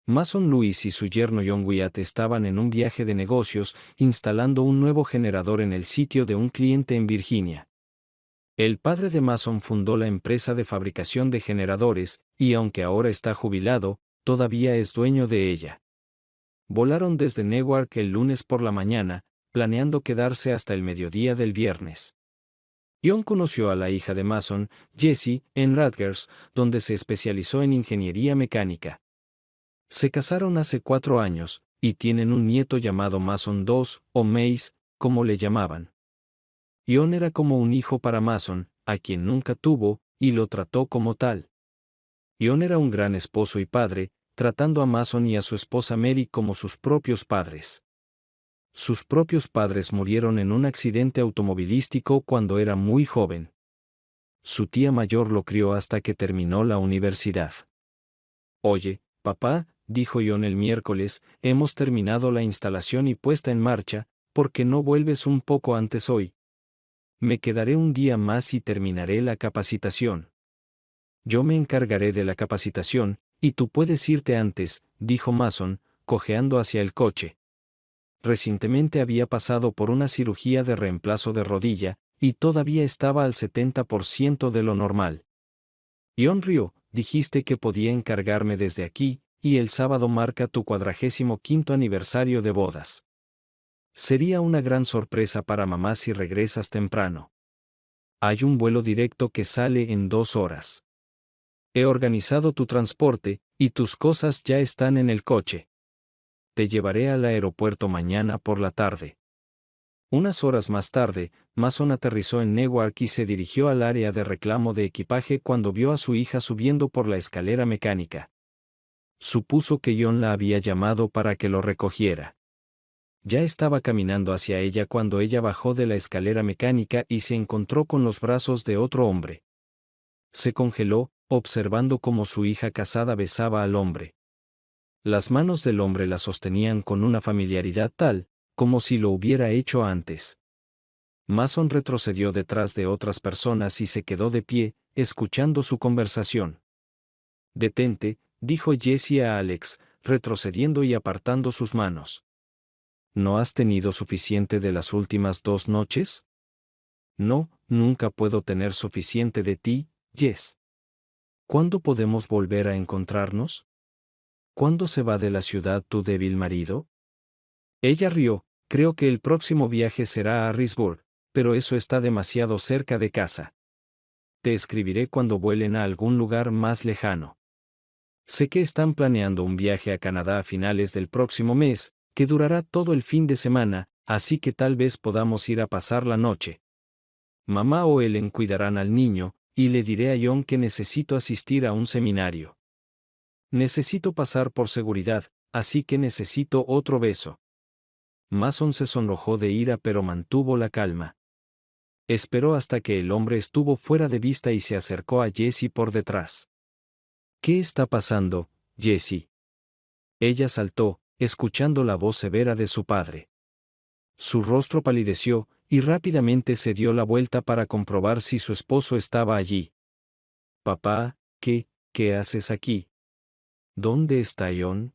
Mason Lewis y su yerno John Wyatt estaban en un viaje de negocios, instalando un nuevo generador en el sitio de un cliente en Virginia. El padre de Mason fundó la empresa de fabricación de generadores, y aunque ahora está jubilado, todavía es dueño de ella. Volaron desde Newark el lunes por la mañana, planeando quedarse hasta el mediodía del viernes. John conoció a la hija de Mason, Jessie, en Rutgers, donde se especializó en ingeniería mecánica. Se casaron hace 4 años, y tienen un nieto llamado Mason II, o Mace, como le llamaban. John era como un hijo para Mason, a quien nunca tuvo, y lo trató como tal. John era un gran esposo y padre, tratando a Mason y a su esposa Mary como sus propios padres. Sus propios padres murieron en un accidente automovilístico cuando era muy joven. Su tía mayor lo crió hasta que terminó la universidad. Oye, papá, dijo John el miércoles, hemos terminado la instalación y puesta en marcha, ¿por qué no vuelves un poco antes hoy? Me quedaré un día más y terminaré la capacitación. Yo me encargaré de la capacitación, y tú puedes irte antes, dijo Mason, cojeando hacia el coche. Recientemente había pasado por una cirugía de reemplazo de rodilla, y todavía estaba al 70% de lo normal. John rió, dijiste que podía encargarme desde aquí, y el sábado marca tu 45º aniversario de bodas. Sería una gran sorpresa para mamá si regresas temprano. Hay un vuelo directo que sale en 2 horas. He organizado tu transporte, y tus cosas ya están en el coche. Te llevaré al aeropuerto mañana por la tarde. Unas horas más tarde, Mason aterrizó en Newark y se dirigió al área de reclamo de equipaje cuando vio a su hija subiendo por la escalera mecánica. Supuso que John la había llamado para que lo recogiera. Ya estaba caminando hacia ella cuando ella bajó de la escalera mecánica y se encontró con los brazos de otro hombre. Se congeló, observando cómo su hija casada besaba al hombre. Las manos del hombre la sostenían con una familiaridad tal, como si lo hubiera hecho antes. Mason retrocedió detrás de otras personas y se quedó de pie, escuchando su conversación. Detente, dijo Jessie a Alex, retrocediendo y apartando sus manos. ¿No has tenido suficiente de las últimas 2 noches? No, nunca puedo tener suficiente de ti, Jess. ¿Cuándo podemos volver a encontrarnos? ¿Cuándo se va de la ciudad tu débil marido? Ella rió, creo que el próximo viaje será a Harrisburg, pero eso está demasiado cerca de casa. Te escribiré cuando vuelen a algún lugar más lejano. Sé que están planeando un viaje a Canadá a finales del próximo mes, que durará todo el fin de semana, así que tal vez podamos ir a pasar la noche. Mamá o Ellen cuidarán al niño, y le diré a John que necesito asistir a un seminario. Necesito pasar por seguridad, así que necesito otro beso. Mason se sonrojó de ira pero mantuvo la calma. Esperó hasta que el hombre estuvo fuera de vista y se acercó a Jessie por detrás. ¿Qué está pasando, Jessie? Ella saltó, escuchando la voz severa de su padre. Su rostro palideció, y rápidamente se dio la vuelta para comprobar si su esposo estaba allí. Papá, ¿qué haces aquí? ¿Dónde está John?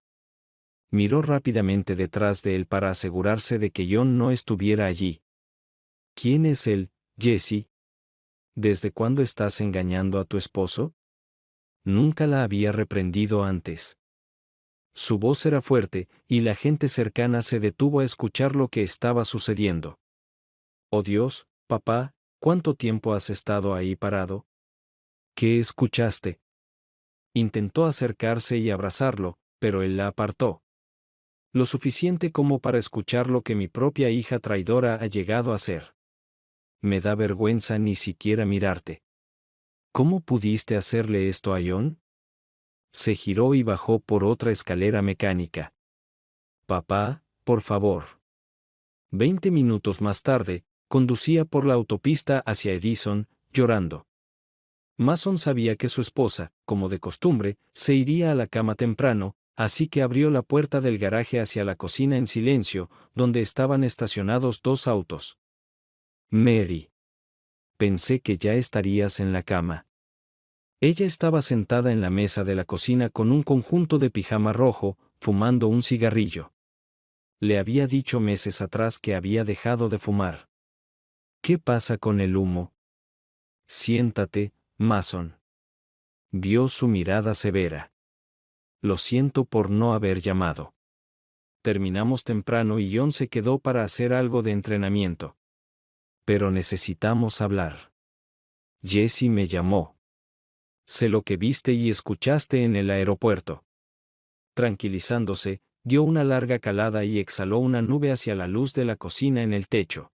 Miró rápidamente detrás de él para asegurarse de que John no estuviera allí. ¿Quién es él, Jessie? ¿Desde cuándo estás engañando a tu esposo? Nunca la había reprendido antes. Su voz era fuerte, y la gente cercana se detuvo a escuchar lo que estaba sucediendo. Oh Dios, papá, ¿cuánto tiempo has estado ahí parado? ¿Qué escuchaste? Intentó acercarse y abrazarlo, pero él la apartó. Lo suficiente como para escuchar lo que mi propia hija traidora ha llegado a ser. Me da vergüenza ni siquiera mirarte. ¿Cómo pudiste hacerle esto a John? Se giró y bajó por otra escalera mecánica. Papá, por favor. 20 minutos más tarde, conducía por la autopista hacia Edison, llorando. Mason sabía que su esposa, como de costumbre, se iría a la cama temprano, así que abrió la puerta del garaje hacia la cocina en silencio, donde estaban estacionados 2 autos. Mary. Pensé que ya estarías en la cama. Ella estaba sentada en la mesa de la cocina con un conjunto de pijama rojo, fumando un cigarrillo. Le había dicho meses atrás que había dejado de fumar. ¿Qué pasa con el humo? Siéntate, Mason. Vio su mirada severa. Lo siento por no haber llamado. Terminamos temprano y John se quedó para hacer algo de entrenamiento. Pero necesitamos hablar. Jessie me llamó. Sé lo que viste y escuchaste en el aeropuerto. Tranquilizándose, dio una larga calada y exhaló una nube hacia la luz de la cocina en el techo.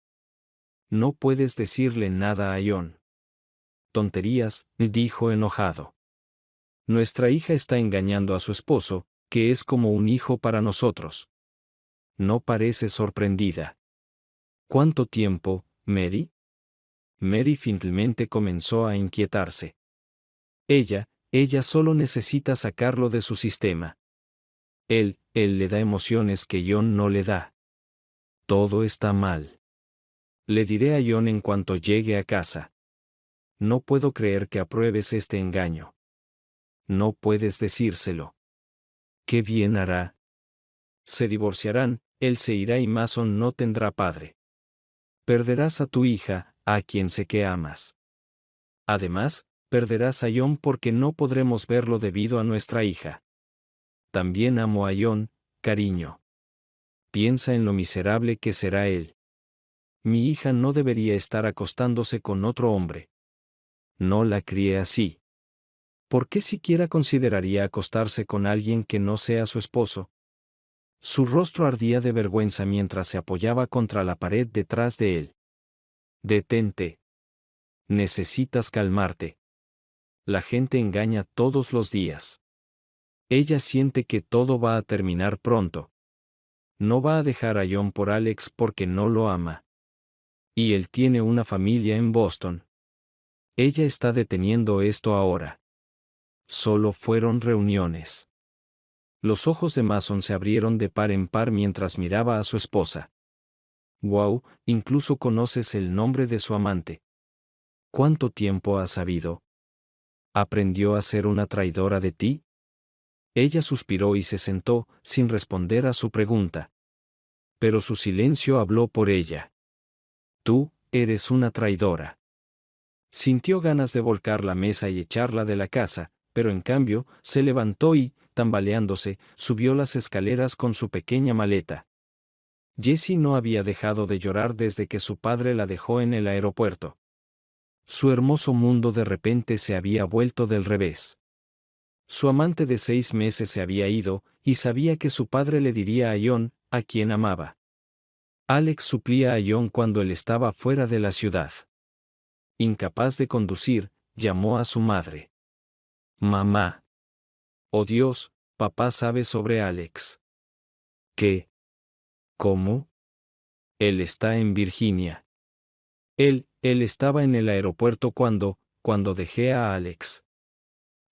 No puedes decirle nada a John. Tonterías, dijo enojado. Nuestra hija está engañando a su esposo, que es como un hijo para nosotros. No parece sorprendida. ¿Cuánto tiempo, Mary? Mary finalmente comenzó a inquietarse. Ella solo necesita sacarlo de su sistema. Él le da emociones que John no le da. Todo está mal. Le diré a John en cuanto llegue a casa. No puedo creer que apruebes este engaño. No puedes decírselo. ¿Qué bien hará? Se divorciarán, él se irá y Mason no tendrá padre. Perderás a tu hija, a quien sé que amas. Además, perderás a John porque no podremos verlo debido a nuestra hija. También amo a John, cariño. Piensa en lo miserable que será él. Mi hija no debería estar acostándose con otro hombre. No la crié así. ¿Por qué siquiera consideraría acostarse con alguien que no sea su esposo? Su rostro ardía de vergüenza mientras se apoyaba contra la pared detrás de él. Detente. Necesitas calmarte. La gente engaña todos los días. Ella siente que todo va a terminar pronto. No va a dejar a John por Alex porque no lo ama. Y él tiene una familia en Boston. Ella está deteniendo esto ahora. Solo fueron reuniones. Los ojos de Mason se abrieron de par en par mientras miraba a su esposa. Wow, incluso conoces el nombre de su amante. ¿Cuánto tiempo has sabido? ¿Aprendió a ser una traidora de ti? Ella suspiró y se sentó, sin responder a su pregunta. Pero su silencio habló por ella. Tú, eres una traidora. Sintió ganas de volcar la mesa y echarla de la casa, pero en cambio, se levantó y, tambaleándose, subió las escaleras con su pequeña maleta. Jessie no había dejado de llorar desde que su padre la dejó en el aeropuerto. Su hermoso mundo de repente se había vuelto del revés. Su amante de 6 meses se había ido, y sabía que su padre le diría a John, a quien amaba. Alex suplía a John cuando él estaba fuera de la ciudad. Incapaz de conducir, llamó a su madre. Mamá. Oh Dios, papá sabe sobre Alex. ¿Qué? ¿Cómo? Él está en Virginia. Él estaba en el aeropuerto cuando dejé a Alex.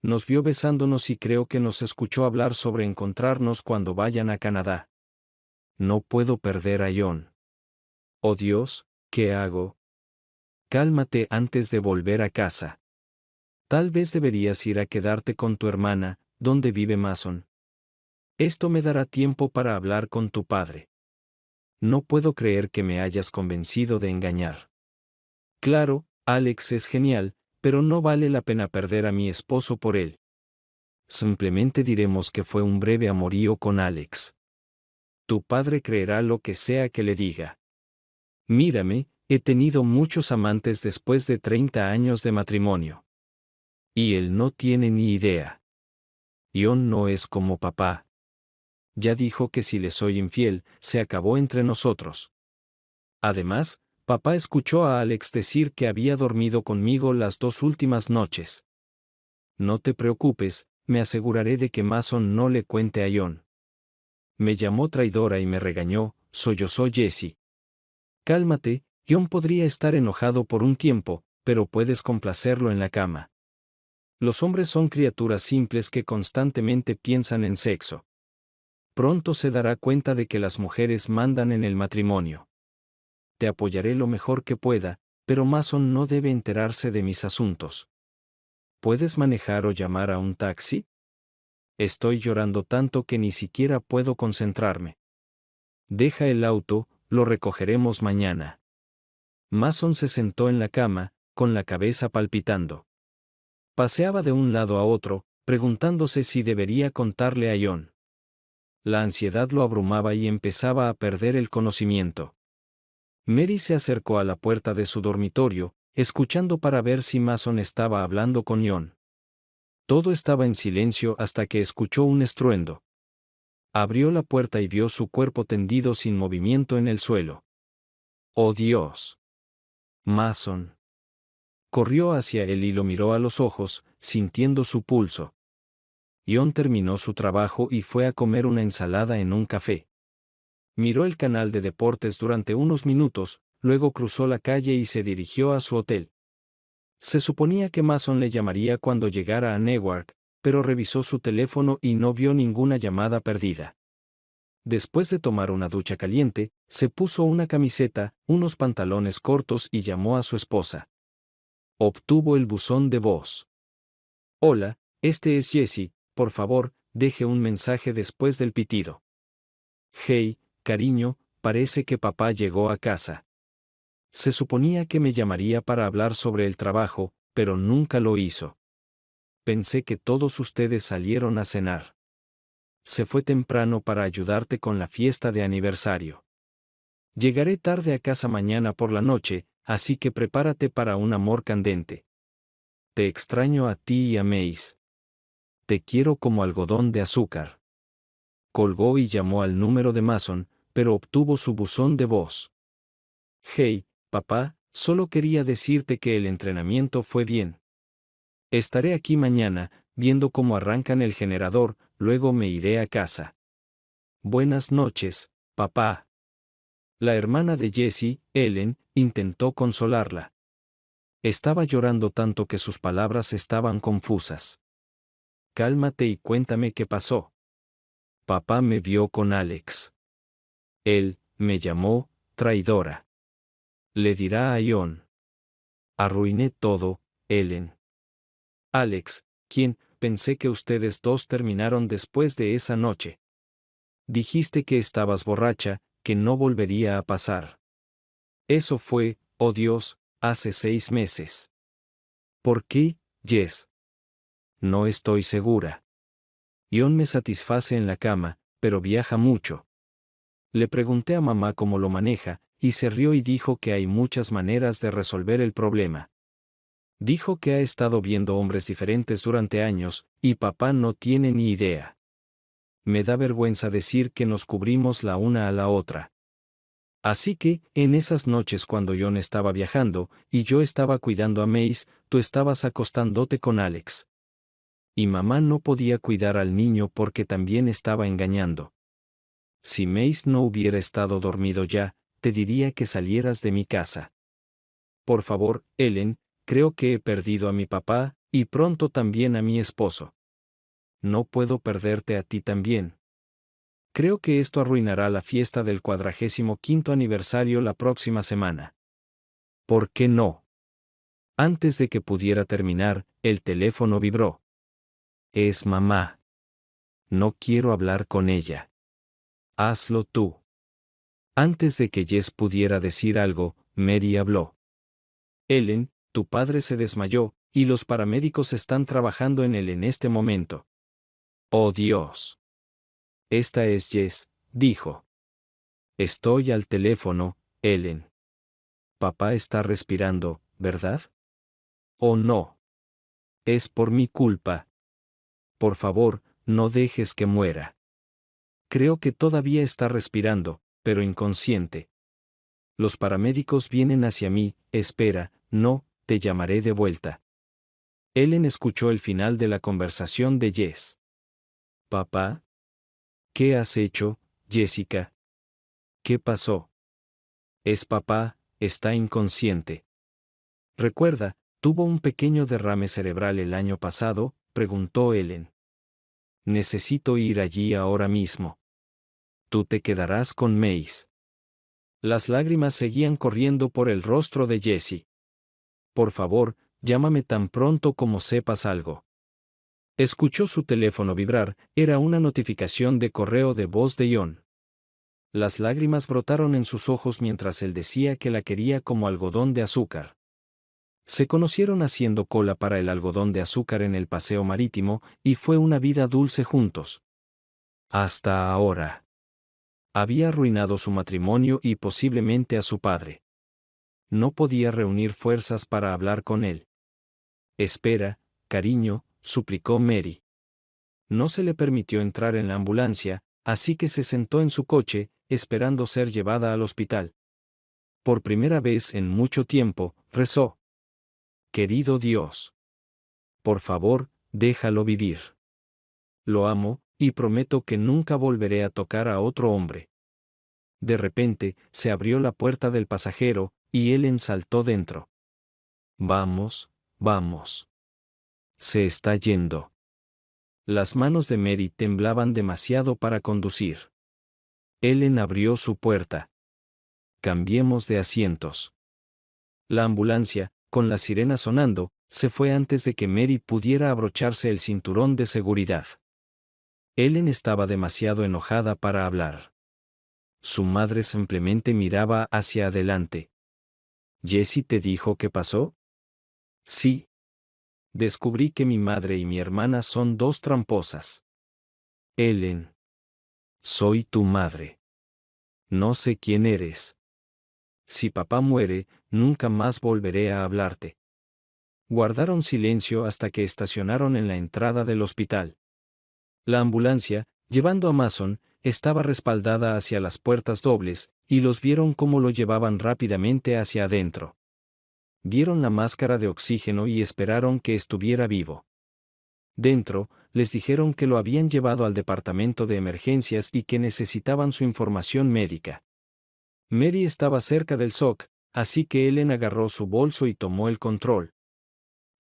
Nos vio besándonos y creo que nos escuchó hablar sobre encontrarnos cuando vayan a Canadá. No puedo perder a John. Oh Dios, ¿qué hago? Cálmate antes de volver a casa. Tal vez deberías ir a quedarte con tu hermana, donde vive Mason. Esto me dará tiempo para hablar con tu padre. No puedo creer que me hayas convencido de engañar. Claro, Alex es genial, pero no vale la pena perder a mi esposo por él. Simplemente diremos que fue un breve amorío con Alex. Tu padre creerá lo que sea que le diga. Mírame, he tenido muchos amantes después de 30 años de matrimonio. Y él no tiene ni idea. John no es como papá. Ya dijo que si le soy infiel, se acabó entre nosotros. Además, papá escuchó a Alex decir que había dormido conmigo las 2 últimas noches. No te preocupes, me aseguraré de que Mason no le cuente a John. Me llamó traidora y me regañó, sollozó Jessie. Cálmate, John podría estar enojado por un tiempo, pero puedes complacerlo en la cama. Los hombres son criaturas simples que constantemente piensan en sexo. Pronto se dará cuenta de que las mujeres mandan en el matrimonio. Te apoyaré lo mejor que pueda, pero Mason no debe enterarse de mis asuntos. ¿Puedes manejar o llamar a un taxi? Estoy llorando tanto que ni siquiera puedo concentrarme. Deja el auto, lo recogeremos mañana. Mason se sentó en la cama, con la cabeza palpitando. Paseaba de un lado a otro, preguntándose si debería contarle a John. La ansiedad lo abrumaba y empezaba a perder el conocimiento. Mary se acercó a la puerta de su dormitorio, escuchando para ver si Mason estaba hablando con John. Todo estaba en silencio hasta que escuchó un estruendo. Abrió la puerta y vio su cuerpo tendido sin movimiento en el suelo. ¡Oh Dios! Mason. Corrió hacia él y lo miró a los ojos, sintiendo su pulso. John terminó su trabajo y fue a comer una ensalada en un café. Miró el canal de deportes durante unos minutos, luego cruzó la calle y se dirigió a su hotel. Se suponía que Mason le llamaría cuando llegara a Newark, pero revisó su teléfono y no vio ninguna llamada perdida. Después de tomar una ducha caliente, se puso una camiseta, unos pantalones cortos y llamó a su esposa. Obtuvo el buzón de voz. Hola, este es Jesse, por favor, deje un mensaje después del pitido. Hey, cariño, parece que papá llegó a casa. Se suponía que me llamaría para hablar sobre el trabajo, pero nunca lo hizo. Pensé que todos ustedes salieron a cenar. Se fue temprano para ayudarte con la fiesta de aniversario. Llegaré tarde a casa mañana por la noche, así que prepárate para un amor candente. Te extraño a ti y a Mace. Te quiero como algodón de azúcar. Colgó y llamó al número de Mason, pero obtuvo su buzón de voz. Hey, papá, solo quería decirte que el entrenamiento fue bien. Estaré aquí mañana, viendo cómo arrancan el generador, luego me iré a casa. Buenas noches, papá. La hermana de Jessie, Ellen, intentó consolarla. Estaba llorando tanto que sus palabras estaban confusas. Cálmate y cuéntame qué pasó. Papá me vio con Alex. Él me llamó traidora. Le dirá a John. Arruiné todo, Ellen. Alex, ¿quién? Pensé que ustedes dos terminaron después de esa noche. Dijiste que estabas borracha, que no volvería a pasar. Eso fue, oh Dios, hace 6 meses. ¿Por qué, Jess? No estoy segura. John me satisface en la cama, pero viaja mucho. Le pregunté a mamá cómo lo maneja, y se rió y dijo que hay muchas maneras de resolver el problema. Dijo que ha estado viendo hombres diferentes durante años, y papá no tiene ni idea. Me da vergüenza decir que nos cubrimos la una a la otra. Así que, en esas noches cuando John estaba viajando, y yo estaba cuidando a Mace, tú estabas acostándote con Alex. Y mamá no podía cuidar al niño porque también estaba engañando. Si Mace no hubiera estado dormido ya, te diría que salieras de mi casa. Por favor, Ellen, creo que he perdido a mi papá, y pronto también a mi esposo. No puedo perderte a ti también. Creo que esto arruinará la fiesta del 45º aniversario la próxima semana. ¿Por qué no? Antes de que pudiera terminar, el teléfono vibró. Es mamá. No quiero hablar con ella. Hazlo tú. Antes de que Jess pudiera decir algo, Mary habló. Ellen, tu padre se desmayó, y los paramédicos están trabajando en él en este momento. ¡Oh Dios! Esta es Jess, dijo. Estoy al teléfono, Ellen. Papá está respirando, ¿verdad? Oh no. Es por mi culpa. Por favor, no dejes que muera. Creo que todavía está respirando, pero inconsciente. Los paramédicos vienen hacia mí, espera, no, te llamaré de vuelta. Ellen escuchó el final de la conversación de Jess. Papá. ¿Qué has hecho, Jessica? ¿Qué pasó? Es papá, está inconsciente. Recuerda, tuvo un pequeño derrame cerebral el año pasado, preguntó Ellen. Necesito ir allí ahora mismo. Tú te quedarás con Mace. Las lágrimas seguían corriendo por el rostro de Jessie. Por favor, Llámame tan pronto como sepas algo. Escuchó su teléfono vibrar, era una notificación de correo de voz de Ion. Las lágrimas brotaron en sus ojos mientras él decía que la quería como algodón de azúcar. Se conocieron haciendo cola para el algodón de azúcar en el paseo marítimo, y fue una vida dulce juntos. Hasta ahora. Había arruinado su matrimonio y posiblemente a su padre. No podía reunir fuerzas para hablar con él. Espera, cariño, suplicó Mary. No se le permitió entrar en la ambulancia, así que se sentó en su coche, esperando ser llevada al hospital. Por primera vez en mucho tiempo, rezó. Querido Dios. Por favor, déjalo vivir. Lo amo, y prometo que nunca volveré a tocar a otro hombre. De repente, se abrió la puerta del pasajero, y Ellen saltó dentro. Vamos, vamos. Se está yendo. Las manos de Mary temblaban demasiado para conducir. Ellen abrió su puerta. Cambiemos de asientos. La ambulancia, con la sirena sonando, se fue antes de que Mary pudiera abrocharse el cinturón de seguridad. Ellen estaba demasiado enojada para hablar. Su madre simplemente miraba hacia adelante. ¿Jessie te dijo qué pasó? Sí. Descubrí que mi madre y mi hermana son dos tramposas. Ellen. Soy tu madre. No sé quién eres. Si papá muere, nunca más volveré a hablarte. Guardaron silencio hasta que estacionaron en la entrada del hospital. La ambulancia, llevando a Mason, estaba respaldada hacia las puertas dobles, y los vieron cómo lo llevaban rápidamente hacia adentro. Vieron la máscara de oxígeno y esperaron que estuviera vivo. Dentro, les dijeron que lo habían llevado al departamento de emergencias y que necesitaban su información médica. Mary estaba cerca del SOC, así que Ellen agarró su bolso y tomó el control.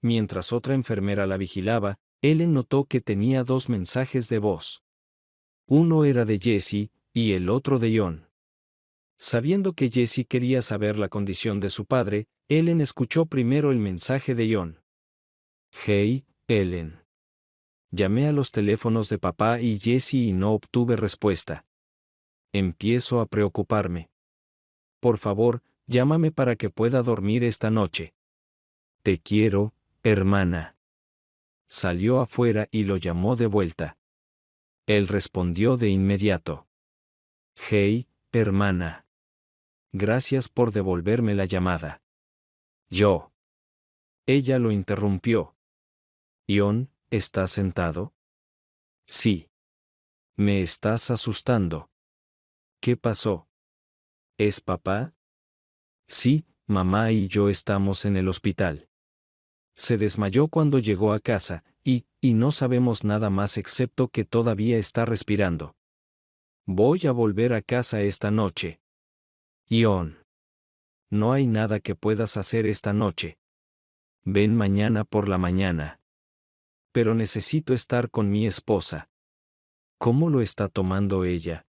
Mientras otra enfermera la vigilaba, Ellen notó que tenía dos mensajes de voz. Uno era de Jessie, y el otro de Ion. Sabiendo que Jessie quería saber la condición de su padre, Ellen escuchó primero el mensaje de Ion. Hey, Ellen. Llamé a los teléfonos de papá y Jessie y no obtuve respuesta. Empiezo a preocuparme. Por favor, llámame para que pueda dormir esta noche. Te quiero, hermana. Salió afuera y lo llamó de vuelta. Él respondió de inmediato. Hey, hermana. Gracias por devolverme la llamada. Yo. Ella lo interrumpió. Ion, ¿estás sentado? Sí. Me estás asustando. ¿Qué pasó? ¿Es papá? Sí, mamá y yo estamos en el hospital. Se desmayó cuando llegó a casa, y no sabemos nada más excepto que todavía está respirando. Voy a volver a casa esta noche. Ion. No hay nada que puedas hacer esta noche. Ven mañana por la mañana. Pero necesito estar con mi esposa. ¿Cómo lo está tomando ella?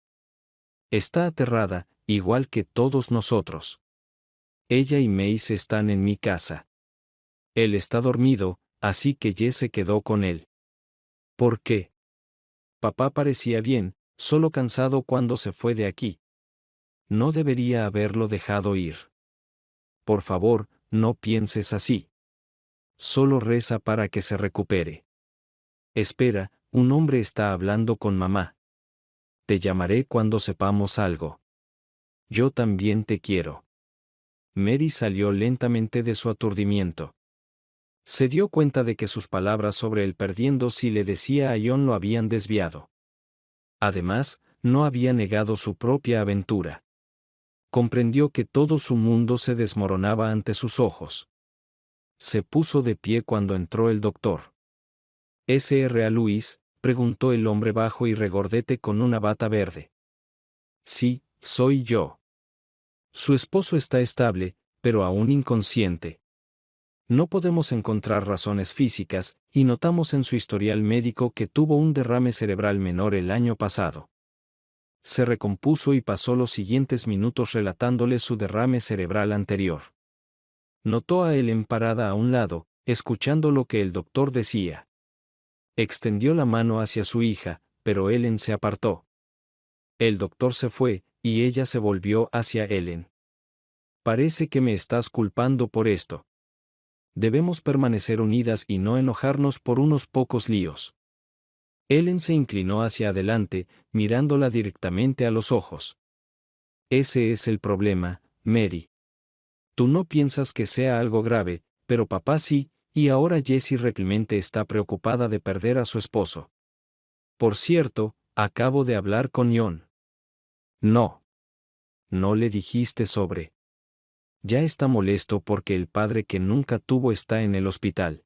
Está aterrada, igual que todos nosotros. Ella y Mace están en mi casa. Él está dormido, así que Jess se quedó con él. ¿Por qué? Papá parecía bien, solo cansado cuando se fue de aquí. No debería haberlo dejado ir. Por favor, no pienses así. Solo reza para que se recupere. Espera, un hombre está hablando con mamá. Te llamaré cuando sepamos algo. Yo también te quiero. Mary salió lentamente de su aturdimiento. Se dio cuenta de que sus palabras sobre el perdiendo si le decía a Ion lo habían desviado. Además, no había negado su propia aventura. Comprendió que todo su mundo se desmoronaba ante sus ojos. Se puso de pie cuando entró el doctor. ¿Sr. Luis?, preguntó el hombre bajo y regordete con una bata verde. Sí, soy yo. Su esposo está estable, pero aún inconsciente. No podemos encontrar razones físicas, y notamos en su historial médico que tuvo un derrame cerebral menor el año pasado. Se recompuso y pasó los siguientes minutos relatándole su derrame cerebral anterior. Notó a Ellen parada a un lado, escuchando lo que el doctor decía. Extendió la mano hacia su hija, pero Ellen se apartó. El doctor se fue, y ella se volvió hacia Ellen. Parece que me estás culpando por esto. Debemos permanecer unidas y no enojarnos por unos pocos líos. Ellen se inclinó hacia adelante, mirándola directamente a los ojos. Ese es el problema, Mary. Tú no piensas que sea algo grave, pero papá sí, y ahora Jessie realmente está preocupada de perder a su esposo. Por cierto, acabo de hablar con John. No. No le dijiste sobre. Ya está molesto porque el padre que nunca tuvo está en el hospital.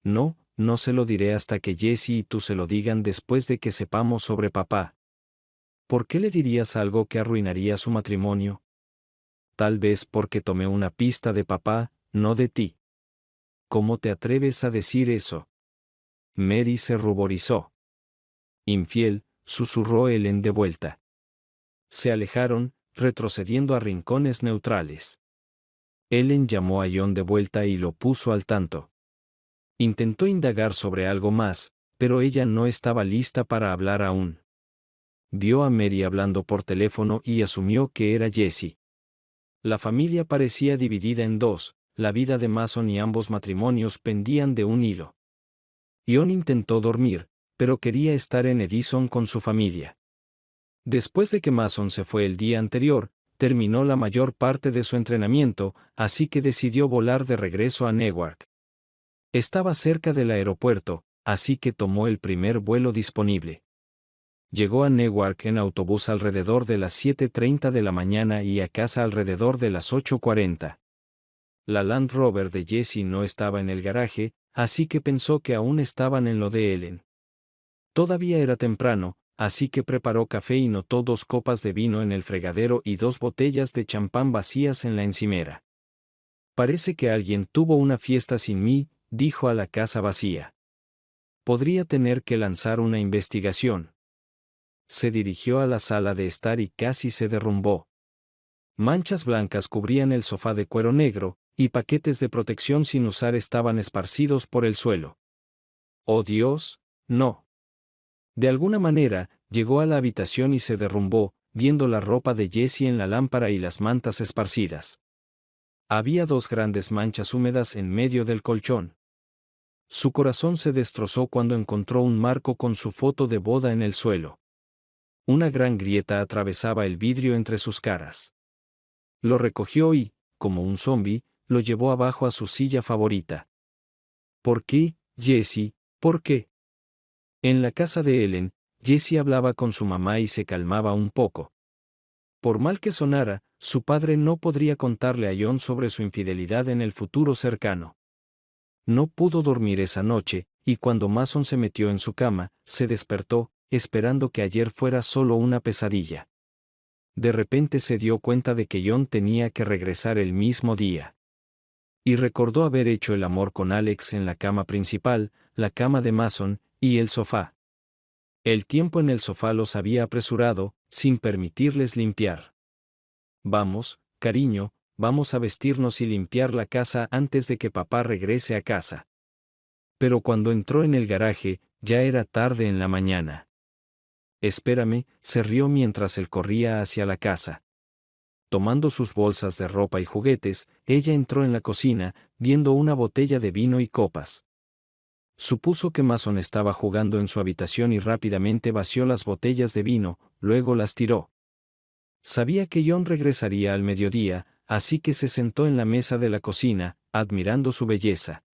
No, no se lo diré hasta que Jessie y tú se lo digan después de que sepamos sobre papá. ¿Por qué le dirías algo que arruinaría su matrimonio? Tal vez porque tomé una pista de papá, no de ti. ¿Cómo te atreves a decir eso? Mary se ruborizó. Infiel, susurró Ellen de vuelta. Se alejaron, retrocediendo a rincones neutrales. Ellen llamó a John de vuelta y lo puso al tanto. Intentó indagar sobre algo más, pero ella no estaba lista para hablar aún. Vio a Mary hablando por teléfono y asumió que era Jessie. La familia parecía dividida en dos, la vida de Mason y ambos matrimonios pendían de un hilo. John intentó dormir, pero quería estar en Edison con su familia. Después de que Mason se fue el día anterior, terminó la mayor parte de su entrenamiento, así que decidió volar de regreso a Newark. Estaba cerca del aeropuerto, así que tomó el primer vuelo disponible. Llegó a Newark en autobús alrededor de las 7:30 de la mañana y a casa alrededor de las 8:40. La Land Rover de Jessie no estaba en el garaje, así que pensó que aún estaban en lo de Ellen. Todavía era temprano, así que preparó café y notó 2 copas de vino en el fregadero y 2 botellas de champán vacías en la encimera. Parece que alguien tuvo una fiesta sin mí, dijo a la casa vacía. Podría tener que lanzar una investigación. Se dirigió a la sala de estar y casi se derrumbó. Manchas blancas cubrían el sofá de cuero negro, y paquetes de protección sin usar estaban esparcidos por el suelo. ¡Oh Dios, no! De alguna manera, llegó a la habitación y se derrumbó, viendo la ropa de Jessie en la lámpara y las mantas esparcidas. Había 2 grandes manchas húmedas en medio del colchón. Su corazón se destrozó cuando encontró un marco con su foto de boda en el suelo. Una gran grieta atravesaba el vidrio entre sus caras. Lo recogió y, como un zombi, lo llevó abajo a su silla favorita. ¿Por qué, Jessie? ¿Por qué? En la casa de Ellen, Jessie hablaba con su mamá y se calmaba un poco. Por mal que sonara, su padre no podría contarle a John sobre su infidelidad en el futuro cercano. No pudo dormir esa noche, y cuando Mason se metió en su cama, se despertó, esperando que ayer fuera solo una pesadilla. De repente se dio cuenta de que John tenía que regresar el mismo día. Y recordó haber hecho el amor con Alex en la cama principal, la cama de Mason, y el sofá. El tiempo en el sofá los había apresurado, sin permitirles limpiar. Vamos, cariño, vamos a vestirnos y limpiar la casa antes de que papá regrese a casa. Pero cuando entró en el garaje, ya era tarde en la mañana. Espérame, se rió mientras él corría hacia la casa. Tomando sus bolsas de ropa y juguetes, ella entró en la cocina, viendo una botella de vino y copas. Supuso que Mason estaba jugando en su habitación y rápidamente vació las botellas de vino, luego las tiró. Sabía que John regresaría al mediodía, así que se sentó en la mesa de la cocina, admirando su belleza.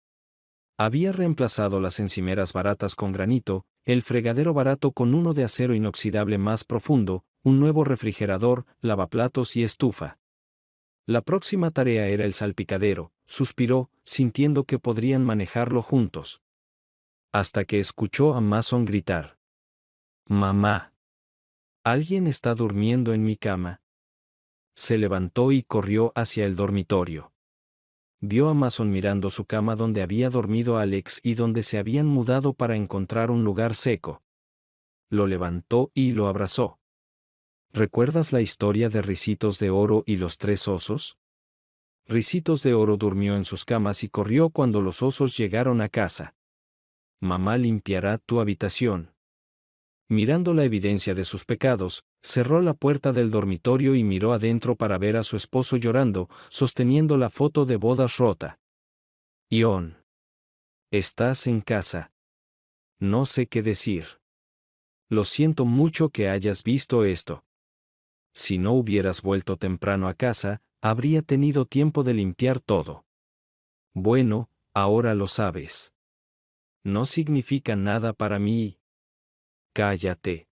Había reemplazado las encimeras baratas con granito, el fregadero barato con uno de acero inoxidable más profundo, un nuevo refrigerador, lavaplatos y estufa. La próxima tarea era el salpicadero, suspiró, sintiendo que podrían manejarlo juntos. Hasta que escuchó a Mason gritar. «¡Mamá! ¿Alguien está durmiendo en mi cama?» Se levantó y corrió hacia el dormitorio. Vio a Mason mirando su cama donde había dormido Alex y donde se habían mudado para encontrar un lugar seco. Lo levantó y lo abrazó. ¿Recuerdas la historia de Ricitos de Oro y los 3 osos? Ricitos de Oro durmió en sus camas y corrió cuando los osos llegaron a casa. Mamá limpiará tu habitación. Mirando la evidencia de sus pecados, cerró la puerta del dormitorio y miró adentro para ver a su esposo llorando, sosteniendo la foto de bodas rota. Ion. ¿Estás en casa? No sé qué decir. Lo siento mucho que hayas visto esto. Si no hubieras vuelto temprano a casa, habría tenido tiempo de limpiar todo. Bueno, ahora lo sabes. No significa nada para mí. Cállate.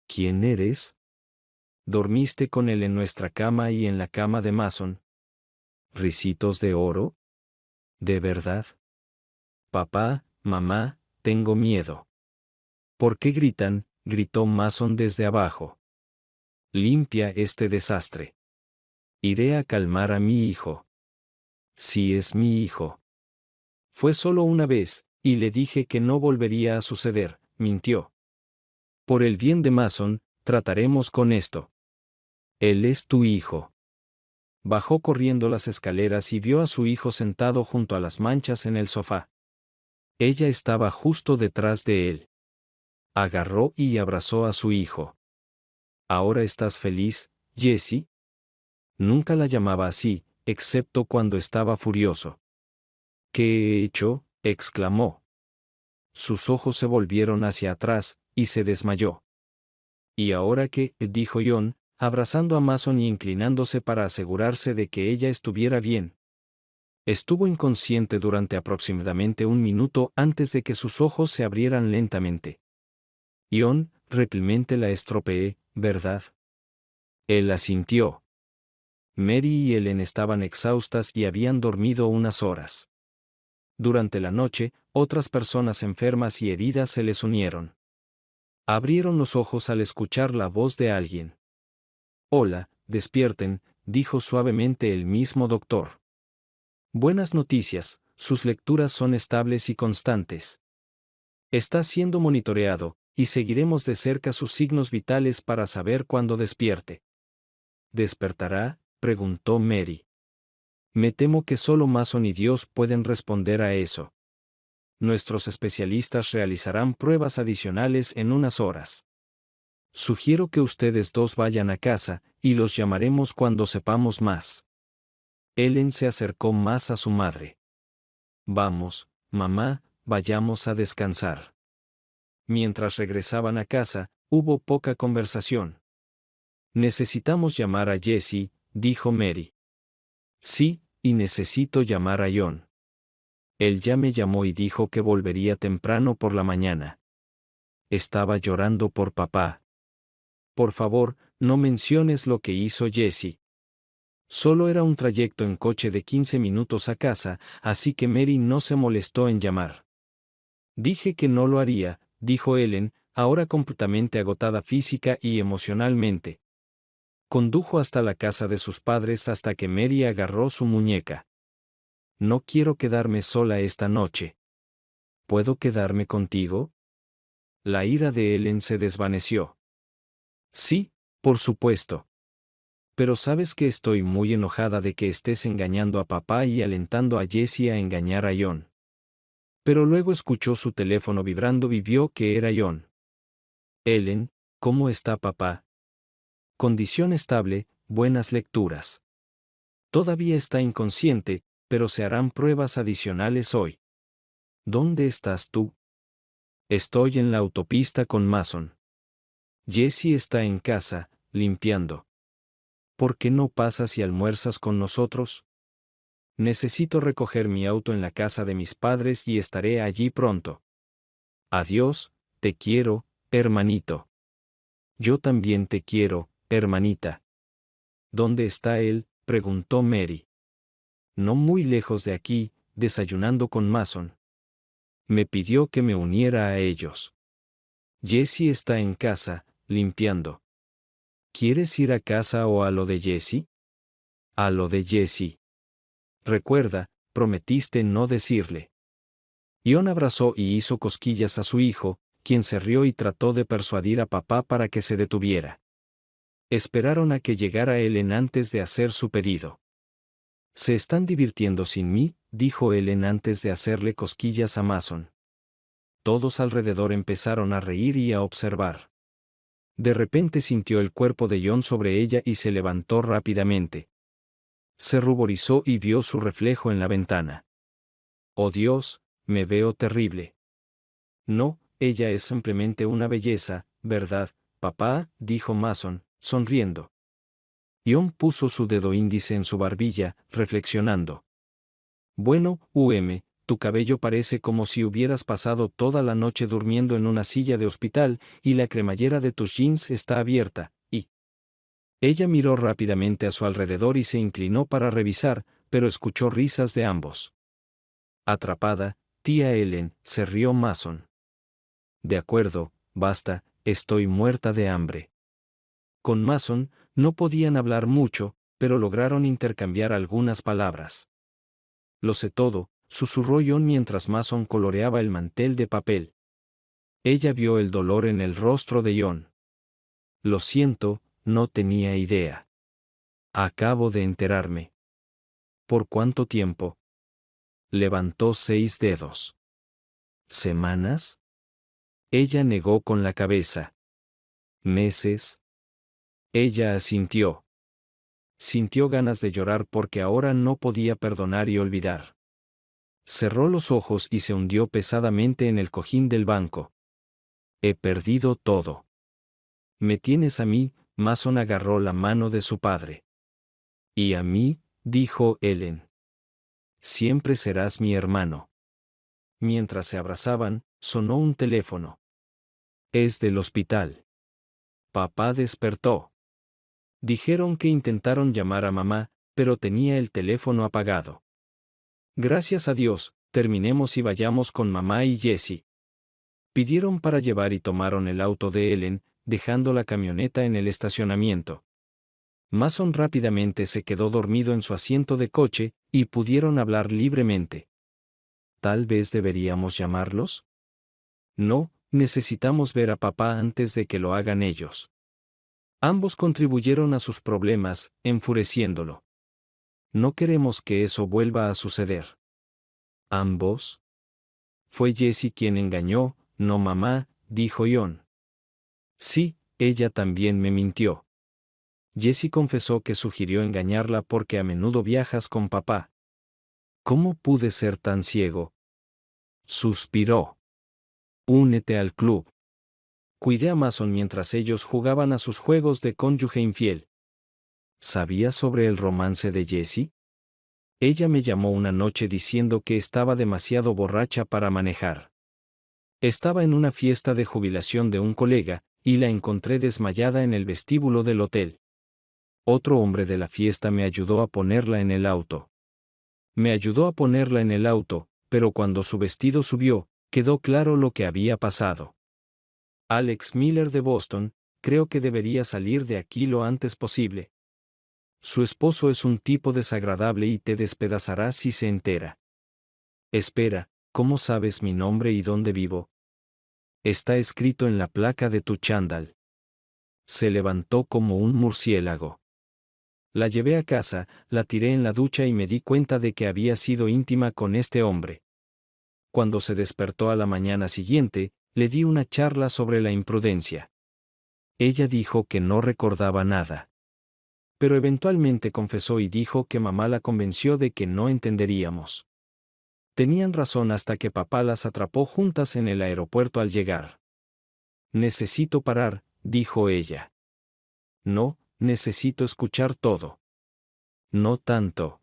¿Quién eres? ¿Dormiste con él en nuestra cama y en la cama de Mason? ¿Ricitos de Oro? ¿De verdad? Papá, mamá, tengo miedo. ¿Por qué gritan? Gritó Mason desde abajo. Limpia este desastre. Iré a calmar a mi hijo. Sí, es mi hijo. Fue solo una vez, y le dije que no volvería a suceder, mintió. Por el bien de Mason, trataremos con esto. Él es tu hijo. Bajó corriendo las escaleras y vio a su hijo sentado junto a las manchas en el sofá. Ella estaba justo detrás de él. Agarró y abrazó a su hijo. ¿Ahora estás feliz, Jessie? Nunca la llamaba así, excepto cuando estaba furioso. ¿Qué he hecho?, exclamó. Sus ojos se volvieron hacia atrás, y se desmayó. ¿Y ahora qué?, dijo John, abrazando a Mason y inclinándose para asegurarse de que ella estuviera bien. Estuvo inconsciente durante aproximadamente un minuto antes de que sus ojos se abrieran lentamente. John, realmente la estropeé, ¿verdad? Él asintió. Mary y Ellen estaban exhaustas y habían dormido unas horas. Durante la noche, otras personas enfermas y heridas se les unieron. Abrieron los ojos al escuchar la voz de alguien. Hola, despierten, dijo suavemente el mismo doctor. Buenas noticias, sus lecturas son estables y constantes. Está siendo monitoreado, y seguiremos de cerca sus signos vitales para saber cuándo despierte. ¿Despertará?, preguntó Mary. Me temo que solo Mason y Dios pueden responder a eso. Nuestros especialistas realizarán pruebas adicionales en unas horas. Sugiero que ustedes dos vayan a casa, y los llamaremos cuando sepamos más. Ellen se acercó más a su madre. Vamos, mamá, vayamos a descansar. Mientras regresaban a casa, hubo poca conversación. Necesitamos llamar a Jessie, dijo Mary. Sí, y necesito llamar a John. Él ya me llamó y dijo que volvería temprano por la mañana. Estaba llorando por papá. Por favor, no menciones lo que hizo Jessie. Solo era un trayecto en coche de 15 minutos a casa, así que Mary no se molestó en llamar. Dije que no lo haría, dijo Ellen, ahora completamente agotada física y emocionalmente. Condujo hasta la casa de sus padres hasta que Mary agarró su muñeca. No quiero quedarme sola esta noche. ¿Puedo quedarme contigo? La ira de Ellen se desvaneció. Sí, por supuesto. Pero sabes que estoy muy enojada de que estés engañando a papá y alentando a Jessie a engañar a John. Pero luego escuchó su teléfono vibrando y vio que era John. Ellen, ¿cómo está papá? Condición estable, buenas lecturas. Todavía está inconsciente, pero se harán pruebas adicionales hoy. ¿Dónde estás tú? Estoy en la autopista con Mason. Jessie está en casa, limpiando. ¿Por qué no pasas y almuerzas con nosotros? Necesito recoger mi auto en la casa de mis padres y estaré allí pronto. Adiós, te quiero, hermanito. Yo también te quiero, hermanita. ¿Dónde está él?, preguntó Mary. No muy lejos de aquí, desayunando con Mason. Me pidió que me uniera a ellos. Jessie está en casa, limpiando. ¿Quieres ir a casa o a lo de Jessie? A lo de Jessie. Recuerda, prometiste no decirle. Ion abrazó y hizo cosquillas a su hijo, quien se rió y trató de persuadir a papá para que se detuviera. Esperaron a que llegara Ellen antes de hacer su pedido. Se están divirtiendo sin mí, dijo Ellen antes de hacerle cosquillas a Mason. Todos alrededor empezaron a reír y a observar. De repente sintió el cuerpo de John sobre ella y se levantó rápidamente. Se ruborizó y vio su reflejo en la ventana. «Oh Dios, me veo terrible». «No, ella es simplemente una belleza, ¿verdad, papá?», dijo Mason, sonriendo. John puso su dedo índice en su barbilla, reflexionando. «Bueno, tu cabello parece como si hubieras pasado toda la noche durmiendo en una silla de hospital, y la cremallera de tus jeans está abierta, y...». Ella miró rápidamente a su alrededor y se inclinó para revisar, pero escuchó risas de ambos. Atrapada, tía Ellen, se rió Mason. «De acuerdo, basta, estoy muerta de hambre». Con Mason, no podían hablar mucho, pero lograron intercambiar algunas palabras. «Lo sé todo», susurró John mientras Mason coloreaba el mantel de papel. Ella vio el dolor en el rostro de John. «Lo siento, no tenía idea. Acabo de enterarme». «¿Por cuánto tiempo?». Levantó 6 dedos. «¿Semanas?». Ella negó con la cabeza. «¿Meses?». Ella asintió. Sintió ganas de llorar porque ahora no podía perdonar y olvidar. Cerró los ojos y se hundió pesadamente en el cojín del banco. «He perdido todo». «¿Me tienes a mí?», Mason agarró la mano de su padre. «¿Y a mí?», dijo Ellen. «Siempre serás mi hermano». Mientras se abrazaban, sonó un teléfono. «Es del hospital». Papá despertó. Dijeron que intentaron llamar a mamá, pero tenía el teléfono apagado. «Gracias a Dios, terminemos y vayamos con mamá y Jessie». Pidieron para llevar y tomaron el auto de Ellen, dejando la camioneta en el estacionamiento. Mason rápidamente se quedó dormido en su asiento de coche, y pudieron hablar libremente. «¿Tal vez deberíamos llamarlos?». «No, necesitamos ver a papá antes de que lo hagan ellos». Ambos contribuyeron a sus problemas, enfureciéndolo. «No queremos que eso vuelva a suceder». «¿Ambos?». «Fue Jessie quien engañó, no mamá», dijo John. «Sí, ella también me mintió». Jessie confesó que sugirió engañarla porque a menudo viajas con papá. «¿Cómo pude ser tan ciego?». Suspiró. «Únete al club». Cuidé a Mason mientras ellos jugaban a sus juegos de cónyuge infiel. ¿Sabías sobre el romance de Jessie? Ella me llamó una noche diciendo que estaba demasiado borracha para manejar. Estaba en una fiesta de jubilación de un colega, y la encontré desmayada en el vestíbulo del hotel. Otro hombre de la fiesta me ayudó a ponerla en el auto. Pero cuando su vestido subió, quedó claro lo que había pasado. «Alex Miller de Boston, creo que debería salir de aquí lo antes posible. Su esposo es un tipo desagradable y te despedazará si se entera». «Espera, ¿cómo sabes mi nombre y dónde vivo?». «Está escrito en la placa de tu chándal». Se levantó como un murciélago. La llevé a casa, la tiré en la ducha y me di cuenta de que había sido íntima con este hombre. Cuando se despertó a la mañana siguiente, le di una charla sobre la imprudencia. Ella dijo que no recordaba nada. Pero eventualmente confesó y dijo que mamá la convenció de que no entenderíamos. Tenían razón hasta que papá las atrapó juntas en el aeropuerto al llegar. «Necesito parar», dijo ella. «No, necesito escuchar todo». «No tanto».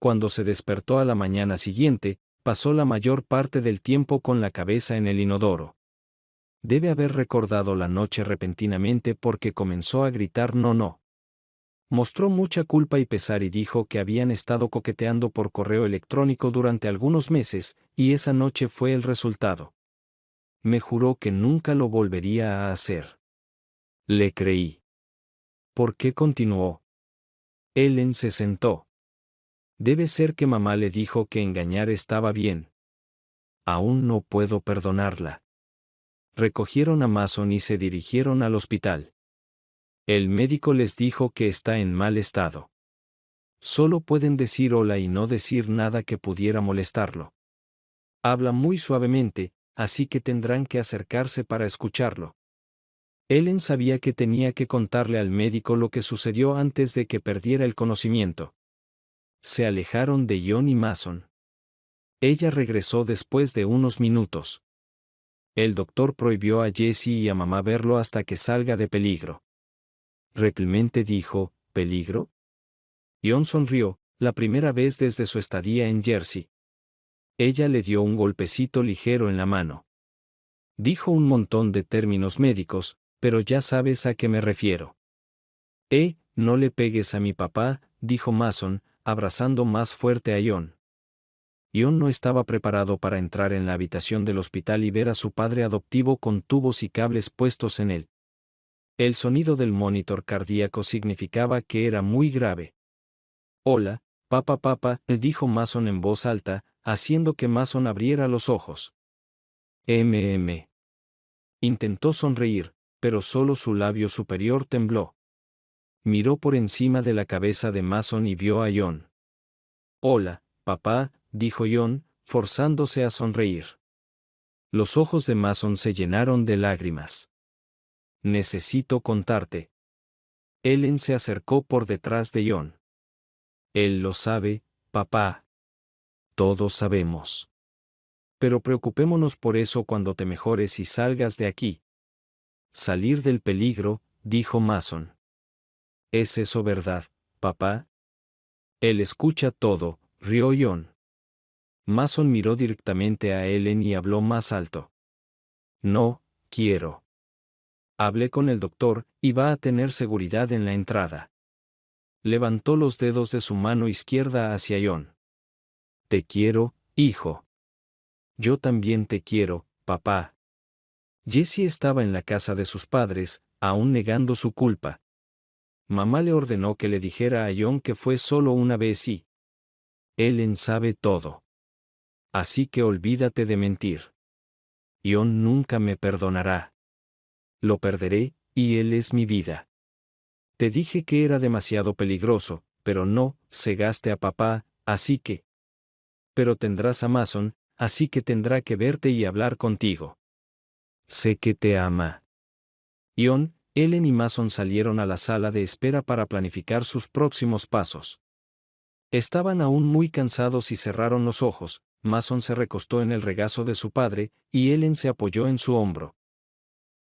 Cuando se despertó a la mañana siguiente, pasó la mayor parte del tiempo con la cabeza en el inodoro. Debe haber recordado la noche repentinamente porque comenzó a gritar no. Mostró mucha culpa y pesar y dijo que habían estado coqueteando por correo electrónico durante algunos meses, y esa noche fue el resultado. Me juró que nunca lo volvería a hacer. Le creí. ¿Por qué continuó? Ellen se sentó. Debe ser que mamá le dijo que engañar estaba bien. Aún no puedo perdonarla. Recogieron a Mason y se dirigieron al hospital. El médico les dijo que está en mal estado. Solo pueden decir hola y no decir nada que pudiera molestarlo. Habla muy suavemente, así que tendrán que acercarse para escucharlo. Ellen sabía que tenía que contarle al médico lo que sucedió antes de que perdiera el conocimiento. Se alejaron de John y Mason. Ella regresó después de unos minutos. El doctor prohibió a Jesse y a mamá verlo hasta que salga de peligro. Replemente dijo, ¿peligro? John sonrió, la primera vez desde su estadía en Jersey. Ella le dio un golpecito ligero en la mano. Dijo un montón de términos médicos, pero ya sabes a qué me refiero. No le pegues a mi papá, dijo Mason, abrazando más fuerte a John. John no estaba preparado para entrar en la habitación del hospital y ver a su padre adoptivo con tubos y cables puestos en él. El sonido del monitor cardíaco significaba que era muy grave. Hola, papá, dijo Mason en voz alta, haciendo que Mason abriera los ojos. Intentó sonreír, pero solo su labio superior tembló. Miró por encima de la cabeza de Mason y vio a John. Hola, papá, dijo John, forzándose a sonreír. Los ojos de Mason se llenaron de lágrimas. Necesito contarte. Ellen se acercó por detrás de John. Él lo sabe, papá. Todos sabemos. Pero preocupémonos por eso cuando te mejores y salgas de aquí. Salir del peligro, dijo Mason. ¿Es eso verdad, papá? Él escucha todo, rió John. Mason miró directamente a Ellen y habló más alto. No, quiero. Hablé con el doctor, y va a tener seguridad en la entrada. Levantó los dedos de su mano izquierda hacia John. Te quiero, hijo. Yo también te quiero, papá. Jesse estaba en la casa de sus padres, aún negando su culpa. Mamá le ordenó que le dijera a John que fue solo una vez y... Ellen sabe todo. Así que olvídate de mentir. John nunca me perdonará. Lo perderé, y él es mi vida. Te dije que era demasiado peligroso, pero no, cegaste a papá, así que... Pero tendrás a Mason, así que tendrá que verte y hablar contigo. Sé que te ama. John, Ellen y Mason salieron a la sala de espera para planificar sus próximos pasos. Estaban aún muy cansados y cerraron los ojos. Mason se recostó en el regazo de su padre, y Ellen se apoyó en su hombro.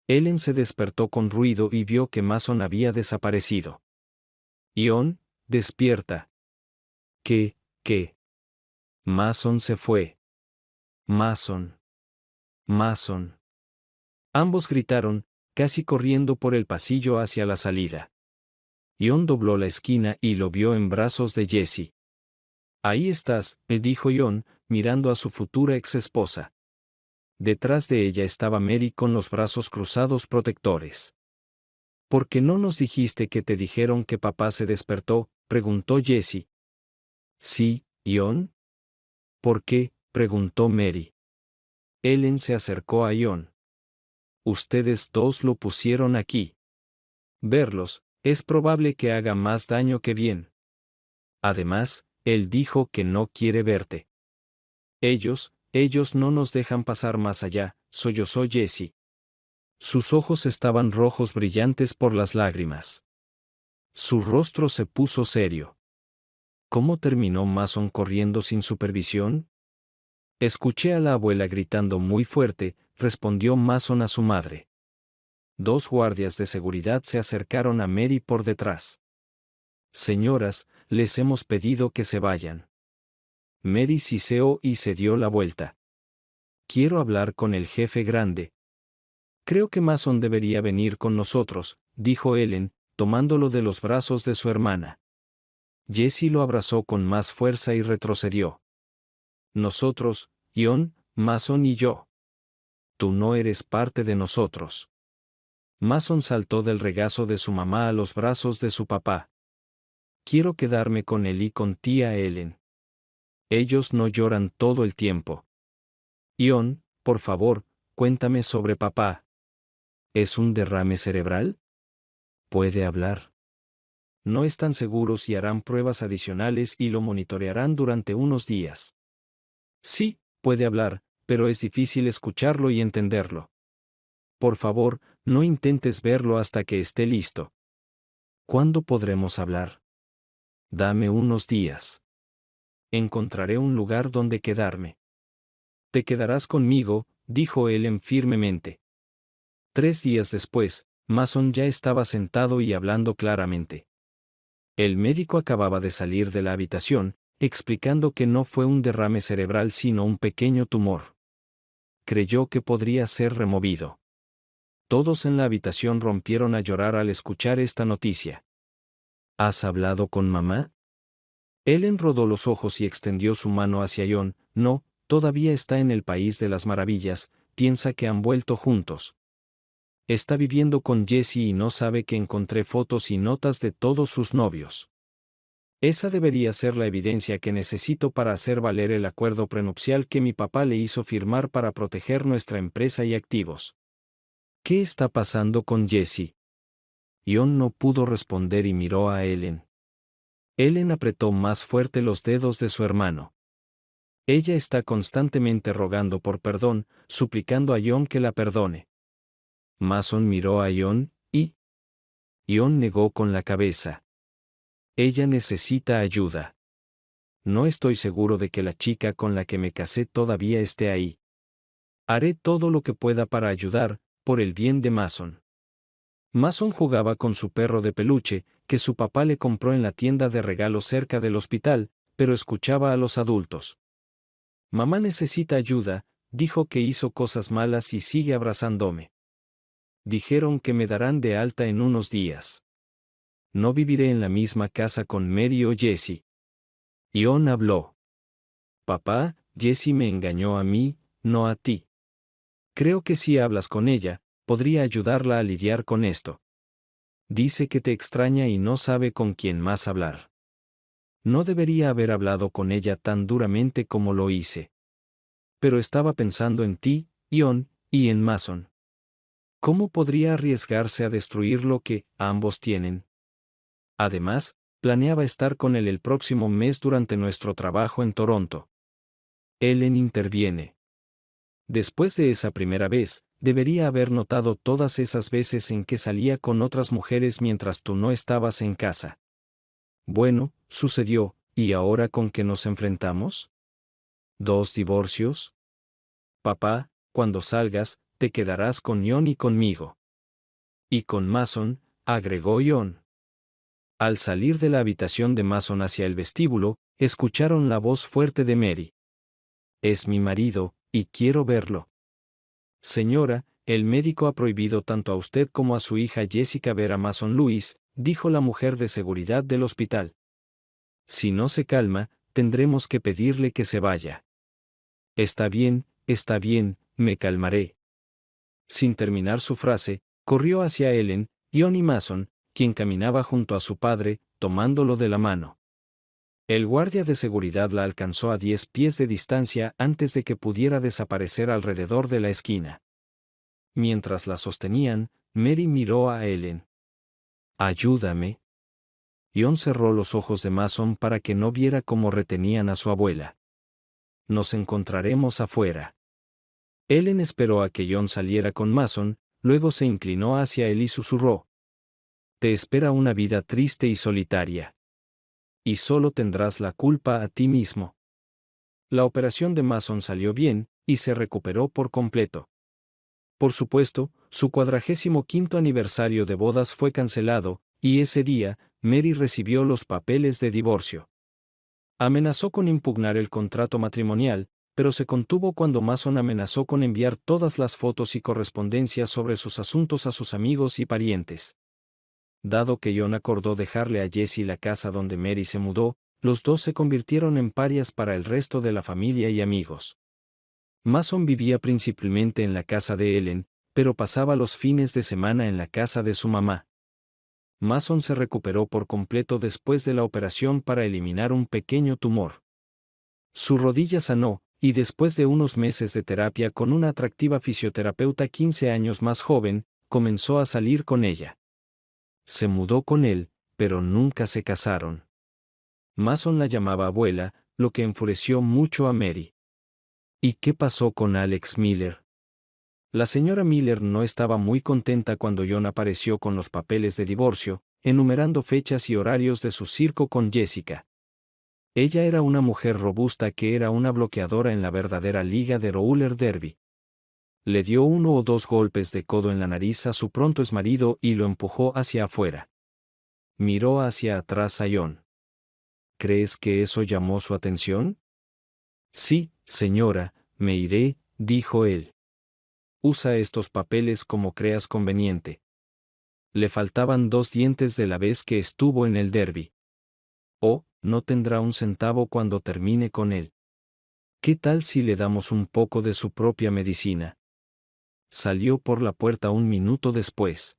Ellen se despertó con ruido y vio que Mason había desaparecido. John, despierta. ¿Qué? Mason se fue. Mason. Ambos gritaron, casi corriendo por el pasillo hacia la salida. John dobló la esquina y lo vio en brazos de Jesse. Ahí estás, dijo John, mirando a su futura ex-esposa. Detrás de ella estaba Mary con los brazos cruzados protectores. ¿Por qué no nos dijiste que te dijeron que papá se despertó?, preguntó Jesse. Sí, John. ¿Por qué?, preguntó Mary. Ellen se acercó a John. Ustedes dos lo pusieron aquí. Verlos, es probable que haga más daño que bien. Además, él dijo que no quiere verte. Ellos no nos dejan pasar más allá, sollozó Jesse. Sus ojos estaban rojos brillantes por las lágrimas. Su rostro se puso serio. ¿Cómo terminó Mason corriendo sin supervisión? Escuché a la abuela gritando muy fuerte, respondió Mason a su madre. Dos guardias de seguridad se acercaron a Mary por detrás. Señoras, les hemos pedido que se vayan. Mary siseó y se dio la vuelta. Quiero hablar con el jefe grande. Creo que Mason debería venir con nosotros, dijo Ellen, tomándolo de los brazos de su hermana. Jesse lo abrazó con más fuerza y retrocedió. Nosotros, John, Mason y yo. Tú no eres parte de nosotros. Mason saltó del regazo de su mamá a los brazos de su papá. Quiero quedarme con él y con tía Ellen. Ellos no lloran todo el tiempo. John, por favor, cuéntame sobre papá. ¿Es un derrame cerebral? ¿Puede hablar? No están seguros y harán pruebas adicionales y lo monitorearán durante unos días. Sí, puede hablar, pero es difícil escucharlo y entenderlo. Por favor, no intentes verlo hasta que esté listo. ¿Cuándo podremos hablar? Dame unos días. Encontraré un lugar donde quedarme. Te quedarás conmigo, dijo Ellen firmemente. 3 días después, Mason ya estaba sentado y hablando claramente. El médico acababa de salir de la habitación, explicando que no fue un derrame cerebral sino un pequeño tumor. Creyó que podría ser removido. Todos en la habitación rompieron a llorar al escuchar esta noticia. ¿Has hablado con mamá? Ellen rodó los ojos y extendió su mano hacia John. No, todavía está en el país de las maravillas, piensa que han vuelto juntos. Está viviendo con Jesse y no sabe que encontré fotos y notas de todos sus novios. Esa debería ser la evidencia que necesito para hacer valer el acuerdo prenupcial que mi papá le hizo firmar para proteger nuestra empresa y activos. ¿Qué está pasando con Jesse? John no pudo responder y miró a Ellen. Ellen apretó más fuerte los dedos de su hermano. Ella está constantemente rogando por perdón, suplicando a John que la perdone. Mason miró a John, y John negó con la cabeza. Ella necesita ayuda. No estoy seguro de que la chica con la que me casé todavía esté ahí. Haré todo lo que pueda para ayudar, por el bien de Mason. Mason jugaba con su perro de peluche, que su papá le compró en la tienda de regalos cerca del hospital, pero escuchaba a los adultos. Mamá necesita ayuda, dijo que hizo cosas malas y sigue abrazándome. Dijeron que me darán de alta en unos días. No viviré en la misma casa con Mary o Jessie. John habló. Papá, Jessie me engañó a mí, no a ti. Creo que si hablas con ella, podría ayudarla a lidiar con esto. Dice que te extraña y no sabe con quién más hablar. No debería haber hablado con ella tan duramente como lo hice. Pero estaba pensando en ti, John, y en Mason. ¿Cómo podría arriesgarse a destruir lo que ambos tienen? Además, planeaba estar con él el próximo mes durante nuestro trabajo en Toronto. Ellen interviene. Después de esa primera vez, debería haber notado todas esas veces en que salía con otras mujeres mientras tú no estabas en casa. Bueno, sucedió, ¿y ahora con qué nos enfrentamos? ¿2 divorcios? Papá, cuando salgas, te quedarás con John y conmigo. Y con Mason, agregó John. Al salir de la habitación de Mason hacia el vestíbulo, escucharon la voz fuerte de Mary. Es mi marido, y quiero verlo. Señora, el médico ha prohibido tanto a usted como a su hija Jessica ver a Mason Lewis, dijo la mujer de seguridad del hospital. Si no se calma, tendremos que pedirle que se vaya. Está bien, me calmaré. Sin terminar su frase, corrió hacia Ellen, John y Mason, quien caminaba junto a su padre, tomándolo de la mano. El guardia de seguridad la alcanzó a 10 pies de distancia antes de que pudiera desaparecer alrededor de la esquina. Mientras la sostenían, Mary miró a Ellen. «Ayúdame». John cerró los ojos de Mason para que no viera cómo retenían a su abuela. «Nos encontraremos afuera». Ellen esperó a que John saliera con Mason, luego se inclinó hacia él y susurró. «Te espera una vida triste y solitaria. Y solo tendrás la culpa a ti mismo». La operación de Mason salió bien, y se recuperó por completo. Por supuesto, su 45º aniversario de bodas fue cancelado, y ese día, Mary recibió los papeles de divorcio. Amenazó con impugnar el contrato matrimonial, pero se contuvo cuando Mason amenazó con enviar todas las fotos y correspondencias sobre sus asuntos a sus amigos y parientes. Dado que John acordó dejarle a Jessie la casa donde Mary se mudó, los dos se convirtieron en parias para el resto de la familia y amigos. Mason vivía principalmente en la casa de Ellen, pero pasaba los fines de semana en la casa de su mamá. Mason se recuperó por completo después de la operación para eliminar un pequeño tumor. Su rodilla sanó, y después de unos meses de terapia con una atractiva fisioterapeuta 15 años más joven, comenzó a salir con ella. Se mudó con él, pero nunca se casaron. Mason la llamaba abuela, lo que enfureció mucho a Mary. ¿Y qué pasó con Alex Miller? La señora Miller no estaba muy contenta cuando John apareció con los papeles de divorcio, enumerando fechas y horarios de su circo con Jessica. Ella era una mujer robusta que era una bloqueadora en la verdadera liga de roller derby. Le dio 1 o 2 golpes de codo en la nariz a su pronto exmarido y lo empujó hacia afuera. Miró hacia atrás a John. ¿Crees que eso llamó su atención? Sí, señora, me iré, dijo él. Usa estos papeles como creas conveniente. Le faltaban 2 dientes de la vez que estuvo en el derby. Oh, no tendrá un centavo cuando termine con él. ¿Qué tal si le damos un poco de su propia medicina? Salió por la puerta 1 minuto después.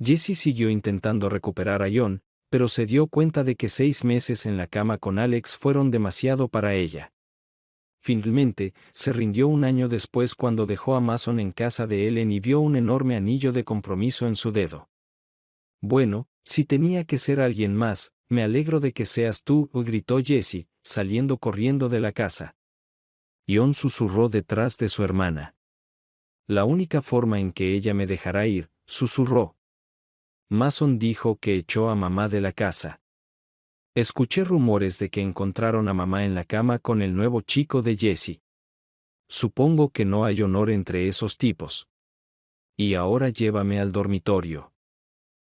Jessie siguió intentando recuperar a John, pero se dio cuenta de que 6 meses en la cama con Alex fueron demasiado para ella. Finalmente, se rindió 1 año después cuando dejó a Mason en casa de Ellen y vio un enorme anillo de compromiso en su dedo. Bueno, si tenía que ser alguien más, me alegro de que seas tú, gritó Jessie, saliendo corriendo de la casa. John susurró detrás de su hermana. La única forma en que ella me dejará ir, susurró. Mason dijo que echó a mamá de la casa. Escuché rumores de que encontraron a mamá en la cama con el nuevo chico de Jessie. Supongo que no hay honor entre esos tipos. Y ahora llévame al dormitorio.